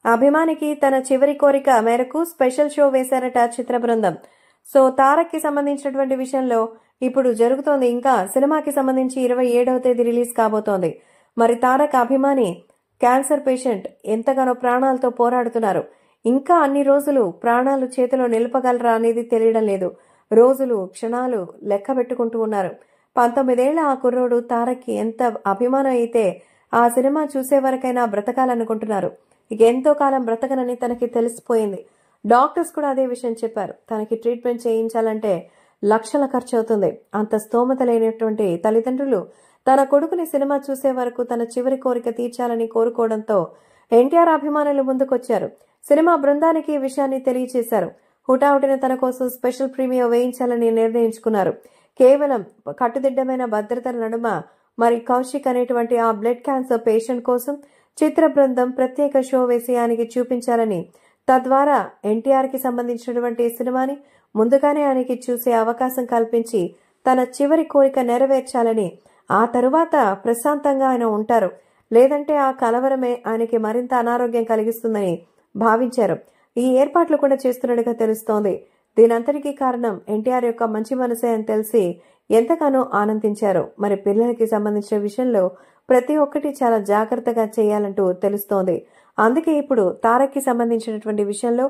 అభిమానికి తన చివరి కోరిక మేరకు స్పెషల్ షో వేశారట చిత్ర బృందం. సో తారక్ కి సంబంధించినటువంటి విషయంలో ఇప్పుడు జరుగుతోంది. ఇంకా సినిమాకి సంబంధించి 27వ తేదీ రిలీజ్ కాబోతోంది. మరి తారక్ అభిమాని క్యాన్సర్ పేషెంట్ ఎంతగానో ప్రాణాలతో పోరాడుతున్నారు. ఇంకా అన్ని రోజులు ప్రాణాలు చేతిలో నిలపగలరా అనేది తెలియడం లేదు. రోజులు క్షణాలు లెక్క పెట్టుకుంటూ ఉన్నారు. 19 ఏళ్ల ఆ కుర్రోడు తారక్కి ఎంత అభిమానం అయితే ఆ సినిమా చూసే వరకైనా బ్రతకాలనుకుంటున్నారు. ఇక ఎంతో కాలం బ్రతకనని తనకి తెలిసిపోయింది. డాక్టర్స్ కూడా అదే విషయం చెప్పారు. తనకి ట్రీట్మెంట్ చేయించాలంటే లక్షల ఖర్చు అవుతుంది. అంత స్తోమత లేనటువంటి తల్లిదండ్రులు తన కొడుకుని సినిమా చూసే వరకు తన చివరి కోరిక తీర్చాలని కోరుకోవడంతో ఎన్టీఆర్ అభిమానులు ముందుకొచ్చారు. సినిమా బృందానికి ఈ విషయాన్ని తెలియచేశారు. హుటాహుటిన తన కోసం స్పెషల్ ప్రీమియో వేయించాలని నిర్ణయించుకున్నారు. కేవలం కట్టుదిట్టమైన భద్రతల నడుమ మరి కౌశిక్ అనేటువంటి ఆ బ్లడ్ క్యాన్సర్ పేషెంట్ కోసం చిత్ర బృందం ప్రత్యేక షో వేసి ఆయనకి చూపించాలని, తద్వారా ఎన్టీఆర్ కి సంబంధించినటువంటి సినిమాని ముందుగానే ఆయనకి చూసే అవకాశం కల్పించి తన చివరి కోరిక నెరవేర్చాలని, ఆ తరువాత ప్రశాంతంగా ఆయన ఉంటారు, లేదంటే ఆ కలవరమే ఆయనకి మరింత అనారోగ్యం కలిగిస్తుందని భావించారు. ఈ ఏర్పాట్లు కూడా చేస్తున్నట్టుగా తెలుస్తోంది. దీనంతటికీ కారణం ఎన్టీఆర్ యొక్క మంచి మనసే అని తెలిసి ఎంతగానో ఆనందించారు. మరి పిల్లలకి సంబంధించిన విషయంలో ప్రతి ఒక్కటి చాలా జాగ్రత్తగా చేయాలంటూ తెలుస్తోంది. అందుకే ఇప్పుడు తారక్ కి సంబంధించినటువంటి విషయంలో